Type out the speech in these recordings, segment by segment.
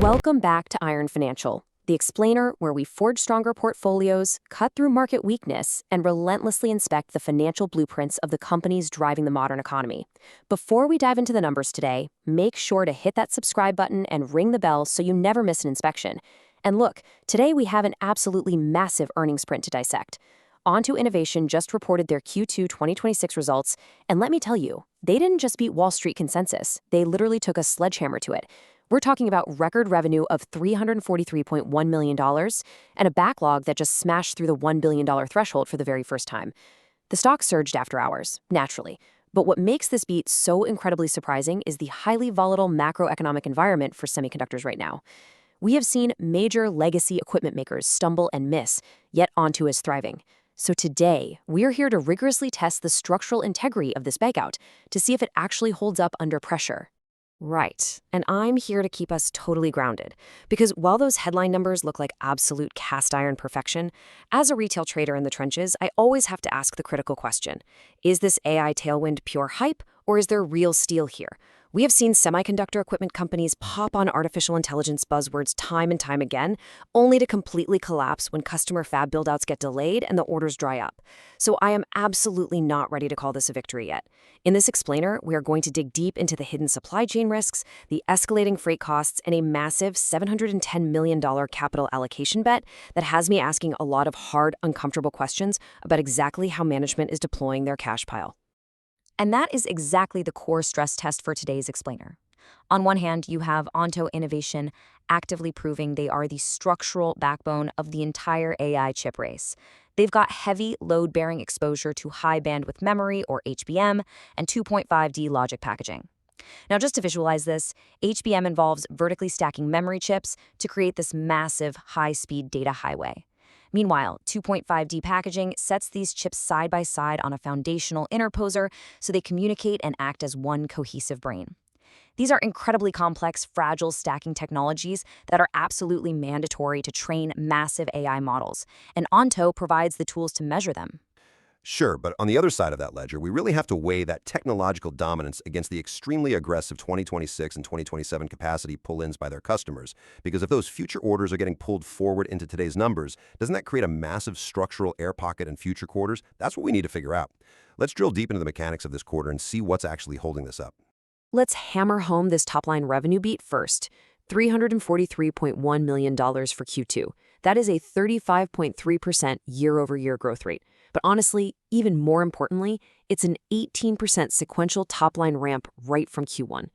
Welcome back to Iron Financial, the explainer where we forge stronger portfolios, cut through market weakness, and relentlessly inspect the financial blueprints of the companies driving the modern economy. Before we dive into the numbers today, make sure to hit that subscribe button and ring the bell so you never miss an inspection. And look, today we have an absolutely massive earnings print to dissect. Onto Innovation just reported their Q2 2026 results, and let me tell you, they didn't just beat Wall Street consensus, they literally took a sledgehammer to it. We're talking about record revenue of $343.1 million and a backlog that just smashed through the $1 billion threshold for the very first time. The stock surged after hours, naturally. But what makes this beat so incredibly surprising is the highly volatile macroeconomic environment for semiconductors right now. We have seen major legacy equipment makers stumble and miss, yet Onto is thriving. So today, we're here to rigorously test the structural integrity of this breakout to see if it actually holds up under pressure. Right, and I'm here to keep us totally grounded, because while those headline numbers look like absolute cast iron perfection, as a retail trader in the trenches, I always have to ask the critical question: is this AI tailwind pure hype, or is there real steel here? We have seen semiconductor equipment companies pop on artificial intelligence buzzwords time and time again, only to completely collapse when customer fab buildouts get delayed and the orders dry up. So I am absolutely not ready to call this a victory yet. In this explainer, we are going to dig deep into the hidden supply chain risks, the escalating freight costs, and a massive $710 million capital allocation bet that has me asking a lot of hard, uncomfortable questions about exactly how management is deploying their cash pile. And that is exactly the core stress test for today's explainer. On one hand, you have Onto Innovation actively proving they are the structural backbone of the entire AI chip race. They've got heavy load-bearing exposure to high bandwidth memory, or HBM, and 2.5D logic packaging. Now, just to visualize this, HBM involves vertically stacking memory chips to create this massive high-speed data highway. Meanwhile, 2.5D packaging sets these chips side by side on a foundational interposer so they communicate and act as one cohesive brain. These are incredibly complex, fragile stacking technologies that are absolutely mandatory to train massive AI models, and Onto provides the tools to measure them. Sure, but on the other side of that ledger, we really have to weigh that technological dominance against the extremely aggressive 2026 and 2027 capacity pull-ins by their customers. Because if those future orders are getting pulled forward into today's numbers, doesn't that create a massive structural air pocket in future quarters? That's what we need to figure out. Let's drill deep into the mechanics of this quarter and see what's actually holding this up. Let's hammer home this top-line revenue beat first. $343.1 million for Q2. That is a 35.3% year-over-year growth rate. But honestly, even more importantly, it's an 18% sequential top-line ramp right from Q1.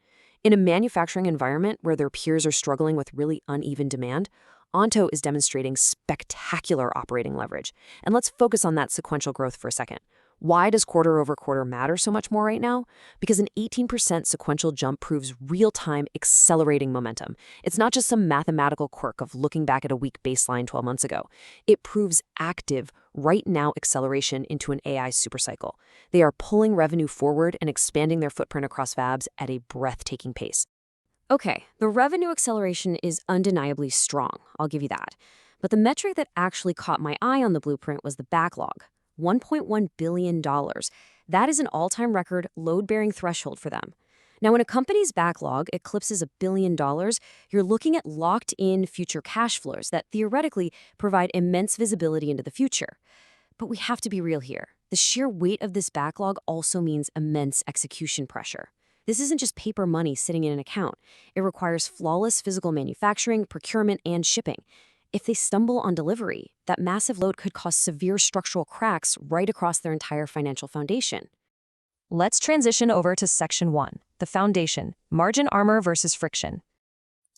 In a manufacturing environment where their peers are struggling with really uneven demand, Onto is demonstrating spectacular operating leverage. And let's focus on that sequential growth for a second. Why does quarter-over-quarter matter so much more right now? Because an 18% sequential jump proves real-time accelerating momentum. It's not just some mathematical quirk of looking back at a weak baseline 12 months ago. It proves active, right-now acceleration into an AI supercycle. They are pulling revenue forward and expanding their footprint across fabs at a breathtaking pace. Okay, the revenue acceleration is undeniably strong, I'll give you that. But the metric that actually caught my eye on the blueprint was the backlog. $1.1 billion. That is an all-time record load-bearing threshold for them. Now, when a company's backlog eclipses $1 billion, you're looking at locked-in future cash flows that theoretically provide immense visibility into the future. But we have to be real here. The sheer weight of this backlog also means immense execution pressure. This isn't just paper money sitting in an account. It requires flawless physical manufacturing, procurement, and shipping. If they stumble on delivery, that massive load could cause severe structural cracks right across their entire financial foundation. Let's transition over to Section 1, the foundation, margin armor versus friction.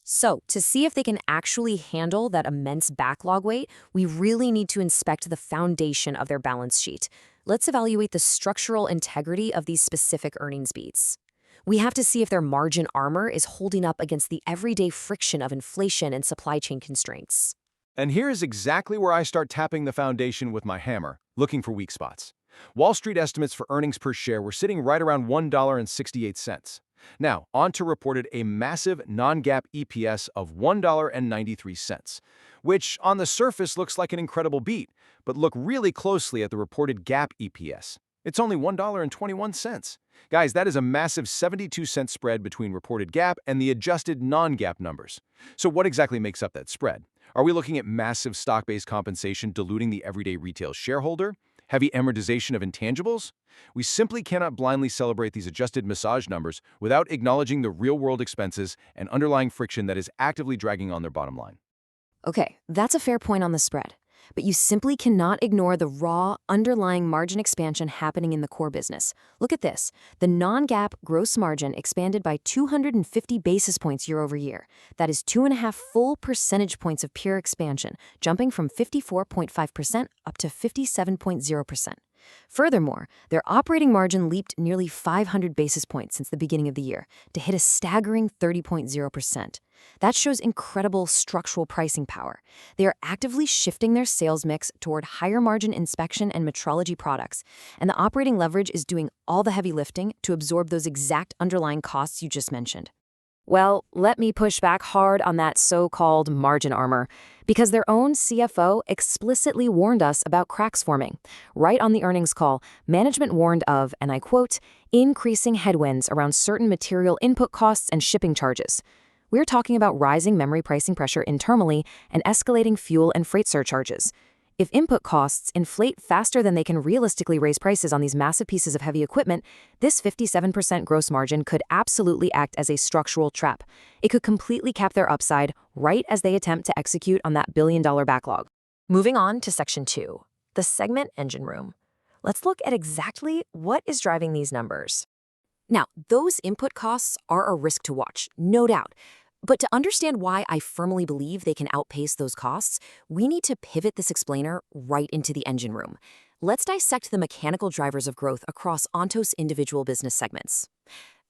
So, to see if they can actually handle that immense backlog weight, we really need to inspect the foundation of their balance sheet. Let's evaluate the structural integrity of these specific earnings beats. We have to see if their margin armor is holding up against the everyday friction of inflation and supply chain constraints. And here is exactly where I start tapping the foundation with my hammer, looking for weak spots. Wall Street estimates for earnings per share were sitting right around $1.68. Now, Onto reported a massive non-GAAP EPS of $1.93, which on the surface looks like an incredible beat, but look really closely at the reported GAAP EPS. It's only $1.21. Guys, that is a massive 72-cent spread between reported GAAP and the adjusted non-GAAP numbers. So what exactly makes up that spread? Are we looking at massive stock-based compensation diluting the everyday retail shareholder? Heavy amortization of intangibles? We simply cannot blindly celebrate these adjusted massage numbers without acknowledging the real-world expenses and underlying friction that is actively dragging on their bottom line. Okay, that's a fair point on the spread. But you simply cannot ignore the raw, underlying margin expansion happening in the core business. Look at this. The non-GAAP gross margin expanded by 250 basis points year over year. That is 2.5 full percentage points of pure expansion, jumping from 54.5% up to 57.0%. Furthermore, their operating margin leaped nearly 500 basis points since the beginning of the year to hit a staggering 30.0%. That shows incredible structural pricing power. They are actively shifting their sales mix toward higher margin inspection and metrology products, and the operating leverage is doing all the heavy lifting to absorb those exact underlying costs you just mentioned. Well, let me push back hard on that so-called margin armor, because their own CFO explicitly warned us about cracks forming. Right on the earnings call, management warned of, and I quote, increasing headwinds around certain material input costs and shipping charges. We're talking about rising memory pricing pressure internally and escalating fuel and freight surcharges. If input costs inflate faster than they can realistically raise prices on these massive pieces of heavy equipment, this 57% gross margin could absolutely act as a structural trap. It could completely cap their upside right as they attempt to execute on that billion-dollar backlog. Moving on to Section 2, the segment engine room. Let's look at exactly what is driving these numbers. Now, those input costs are a risk to watch, no doubt. But to understand why I firmly believe they can outpace those costs, we need to pivot this explainer right into the engine room. Let's dissect the mechanical drivers of growth across Onto's individual business segments.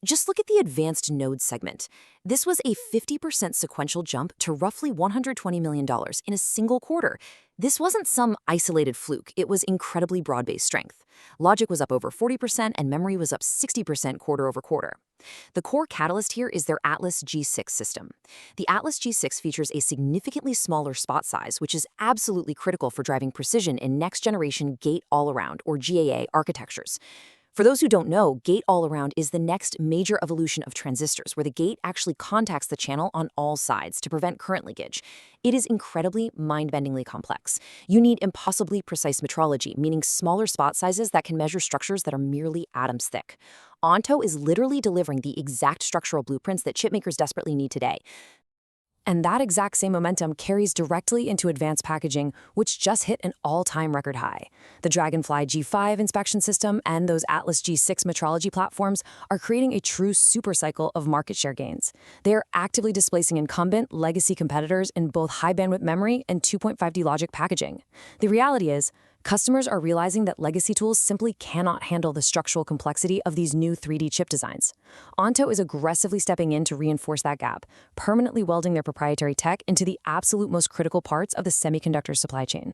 Just look at the advanced nodes segment. This was a 50% sequential jump to roughly $120 million in a single quarter. This wasn't some isolated fluke. It was incredibly broad-based strength. Logic was up over 40% and memory was up 60% quarter over quarter. The core catalyst here is their Atlas G6 system. The Atlas G6 features a significantly smaller spot size, which is absolutely critical for driving precision in next-generation gate-all-around, or GAA, architectures. For those who don't know, gate-all-around is the next major evolution of transistors, where the gate actually contacts the channel on all sides to prevent current leakage. It is incredibly mind-bendingly complex. You need impossibly precise metrology, meaning smaller spot sizes that can measure structures that are merely atoms thick. Onto is literally delivering the exact structural blueprints that chipmakers desperately need today. And that exact same momentum carries directly into advanced packaging, which just hit an all-time record high. The Dragonfly G5 inspection system and those Atlas G6 metrology platforms are creating a true supercycle of market share gains. They are actively displacing incumbent legacy competitors in both high-bandwidth memory and 2.5D logic packaging. The reality is, customers are realizing that legacy tools simply cannot handle the structural complexity of these new 3D chip designs. Onto is aggressively stepping in to reinforce that gap, permanently welding their proprietary tech into the absolute most critical parts of the semiconductor supply chain.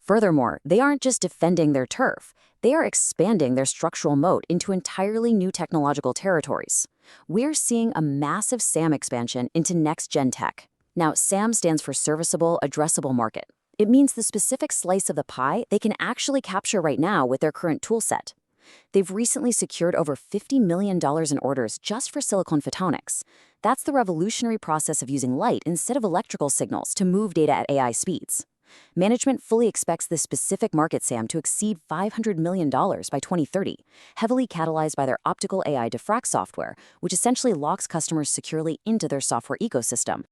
Furthermore, they aren't just defending their turf, they are expanding their structural moat into entirely new technological territories. We're seeing a massive SAM expansion into next-gen tech. Now, SAM stands for Serviceable Addressable Market. It means the specific slice of the pie they can actually capture right now with their current toolset. They've recently secured over $50 million in orders just for silicon photonics. That's the revolutionary process of using light instead of electrical signals to move data at AI speeds. Management fully expects this specific market SAM to exceed $500 million by 2030, heavily catalyzed by their optical AI diffract software, which essentially locks customers securely into their software ecosystem.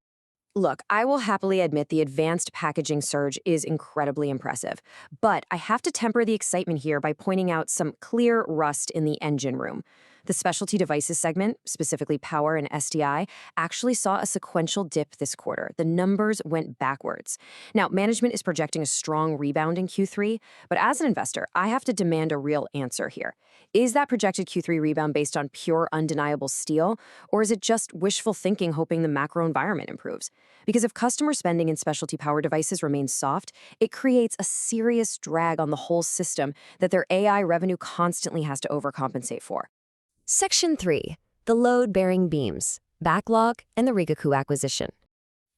Look, I will happily admit the advanced packaging surge is incredibly impressive, but I have to temper the excitement here by pointing out some clear rust in the engine room. The specialty devices segment, specifically power and SDI, actually saw a sequential dip this quarter. The numbers went backwards. Now, management is projecting a strong rebound in Q3, but as an investor, I have to demand a real answer here. Is that projected Q3 rebound based on pure, undeniable steel, or is it just wishful thinking hoping the macro environment improves? Because if customer spending in specialty power devices remains soft, it creates a serious drag on the whole system that their AI revenue constantly has to overcompensate for. Section 3. The load-bearing beams, Backlog, and the Rigaku acquisition.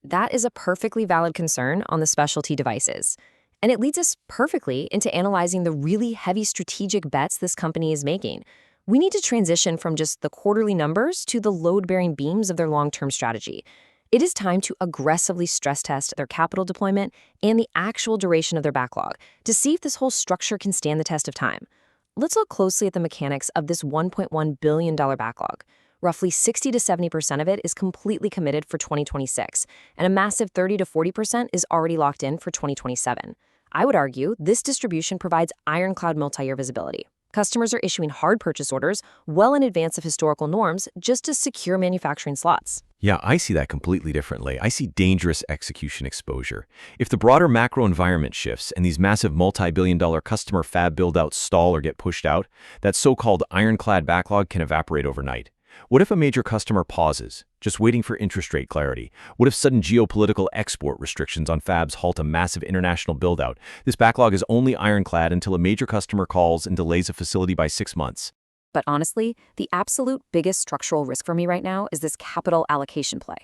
That is a perfectly valid concern on the specialty devices. And it leads us perfectly into analyzing the really heavy strategic bets this company is making. We need to transition from just the quarterly numbers to the load-bearing beams of their long-term strategy. It is time to aggressively stress test their capital deployment and the actual duration of their backlog to see if this whole structure can stand the test of time. Let's look closely at the mechanics of this $1.1 billion backlog. Roughly 60 to 70% of it is completely committed for 2026, and a massive 30 to 40% is already locked in for 2027. I would argue this distribution provides ironclad multi-year visibility. Customers are issuing hard purchase orders well in advance of historical norms just to secure manufacturing slots. Yeah, I see that completely differently. I see dangerous execution exposure. If the broader macro environment shifts and these massive multi-billion-dollar customer fab build-outs stall or get pushed out, that so-called ironclad backlog can evaporate overnight. What if a major customer pauses, just waiting for interest rate clarity? What if sudden geopolitical export restrictions on fabs halt a massive international build-out? This backlog is only ironclad until a major customer calls and delays a facility by 6 months. But honestly, the absolute biggest structural risk for me right now is this capital allocation play.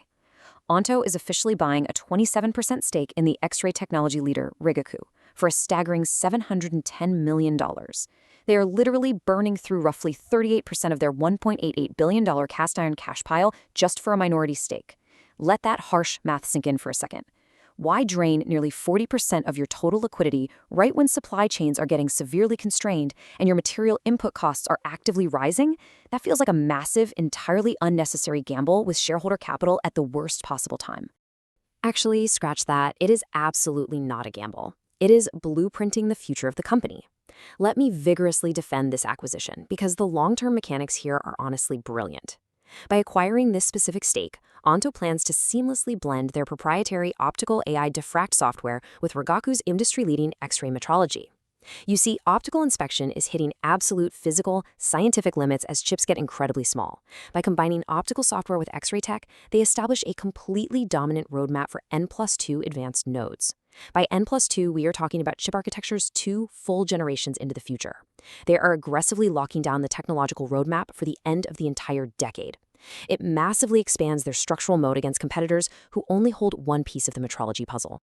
Onto is officially buying a 27% stake in the X-ray technology leader Rigaku for a staggering $710 million. They are literally burning through roughly 38% of their $1.88 billion cast iron cash pile just for a minority stake. Let that harsh math sink in for a second. Why drain nearly 40% of your total liquidity right when supply chains are getting severely constrained and your material input costs are actively rising? That feels like a massive, entirely unnecessary gamble with shareholder capital at the worst possible time. Actually, scratch that. It is absolutely not a gamble. It is blueprinting the future of the company. Let me vigorously defend this acquisition because the long-term mechanics here are honestly brilliant. By acquiring this specific stake, Onto plans to seamlessly blend their proprietary optical AI diffract software with Rigaku's industry-leading X-ray metrology. You see, optical inspection is hitting absolute physical, scientific limits as chips get incredibly small. By combining optical software with X-ray tech, they establish a completely dominant roadmap for N+2 advanced nodes. By N+2, we are talking about chip architectures 2 full generations into the future. They are aggressively locking down the technological roadmap for the end of the entire decade. It massively expands their structural moat against competitors who only hold one piece of the metrology puzzle.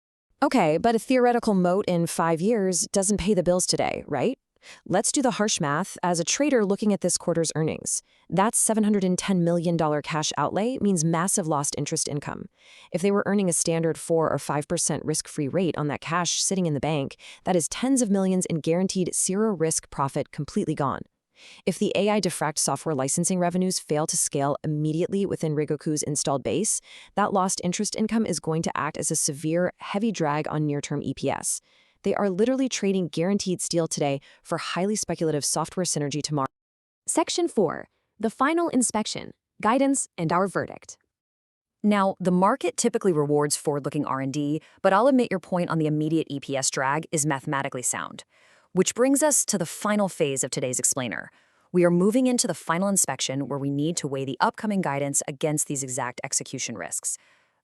Okay, but a theoretical moat in 5 years doesn't pay the bills today, right? Let's do the harsh math as a trader looking at this quarter's earnings. That $710 million cash outlay means massive lost interest income. If they were earning a standard 4 or 5% risk-free rate on that cash sitting in the bank, that is tens of millions in guaranteed zero-risk profit completely gone. If the AI diffract software licensing revenues fail to scale immediately within Rigaku's installed base, that lost interest income is going to act as a severe, heavy drag on near-term EPS. They are literally trading guaranteed steal today for highly speculative software synergy tomorrow. Section 4. The final inspection, guidance, and our verdict. Now, the market typically rewards forward-looking R&D, but I'll admit your point on the immediate EPS drag is mathematically sound. Which brings us to the final phase of today's explainer. We are moving into the final inspection where we need to weigh the upcoming guidance against these exact execution risks.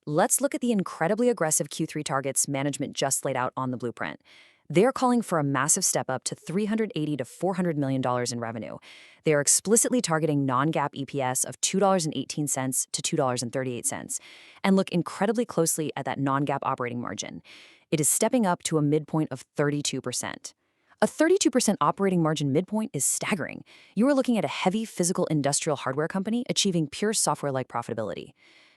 Let's look at the incredibly aggressive Q3 targets management just laid out on the blueprint. They are calling for a massive step up to $380 to $400 million in revenue. They are explicitly targeting non-GAAP EPS of $2.18 to $2.38, and look incredibly closely at that non-GAAP operating margin. It is stepping up to a midpoint of 32%. A 32% operating margin midpoint is staggering. You are looking at a heavy physical industrial hardware company achieving pure software-like profitability.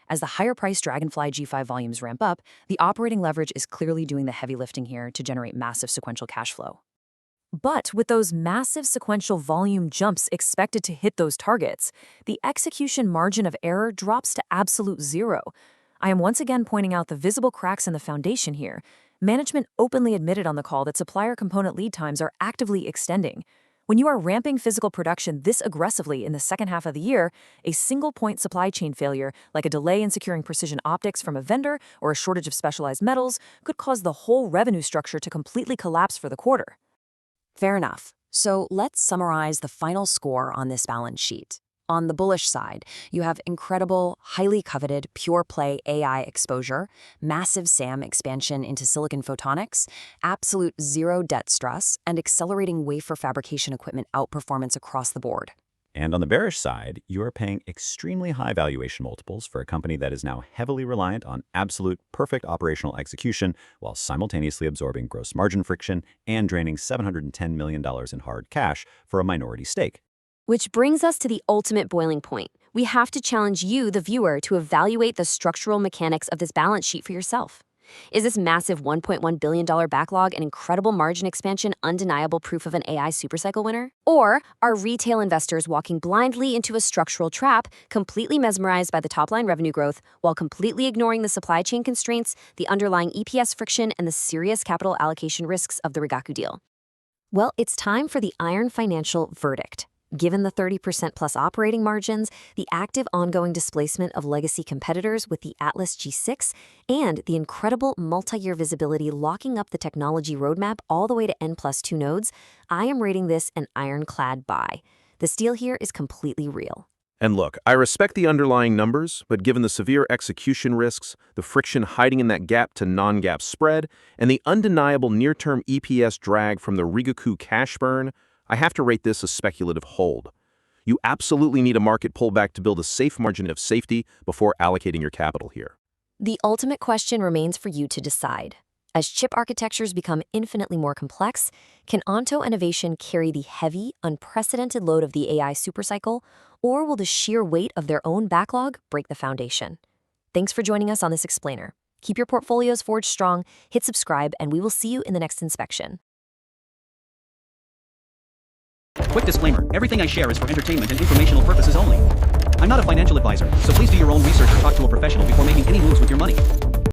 As the higher-priced Dragonfly G5 volumes ramp up, the operating leverage is clearly doing the heavy lifting here to generate massive sequential cash flow. But with those massive sequential volume jumps expected to hit those targets, the execution margin of error drops to absolute zero. I am once again pointing out the visible cracks in the foundation here. Management openly admitted on the call that supplier component lead times are actively extending. When you are ramping physical production this aggressively in the second half of the year, a single-point supply chain failure, like a delay in securing precision optics from a vendor or a shortage of specialized metals, could cause the whole revenue structure to completely collapse for the quarter. Fair enough. So let's summarize the final score on this balance sheet. On the bullish side, you have incredible, highly coveted, pure-play AI exposure, massive SAM expansion into silicon photonics, absolute zero debt stress, and accelerating wafer fabrication equipment outperformance across the board. And on the bearish side, you are paying extremely high valuation multiples for a company that is now heavily reliant on absolute perfect operational execution while simultaneously absorbing gross margin friction and draining $710 million in hard cash for a minority stake. Which brings us to the ultimate boiling point. We have to challenge you, the viewer, to evaluate the structural mechanics of this balance sheet for yourself. Is this massive $1.1 billion backlog and incredible margin expansion undeniable proof of an AI supercycle winner? Or are retail investors walking blindly into a structural trap, completely mesmerized by the top-line revenue growth, while completely ignoring the supply chain constraints, the underlying EPS friction, and the serious capital allocation risks of the Rigaku deal? Well, it's time for the Iron Financial verdict. Given the 30% plus operating margins, the active ongoing displacement of legacy competitors with the Atlas G6, and the incredible multi-year visibility locking up the technology roadmap all the way to N+2 nodes, I am rating this an ironclad buy. The steal here is completely real. And look, I respect the underlying numbers, but given the severe execution risks, the friction hiding in that gap to non-GAAP spread, and the undeniable near-term EPS drag from the Rigaku cash burn, I have to rate this a speculative hold. You absolutely need a market pullback to build a safe margin of safety before allocating your capital here. The ultimate question remains for you to decide. As chip architectures become infinitely more complex, can Onto Innovation carry the heavy, unprecedented load of the AI supercycle, or will the sheer weight of their own backlog break the foundation? Thanks for joining us on this explainer. Keep your portfolios forged strong, hit subscribe, and we will see you in the next inspection. Quick disclaimer, everything I share is for entertainment and informational purposes only. I'm not a financial advisor, so please do your own research or talk to a professional before making any moves with your money.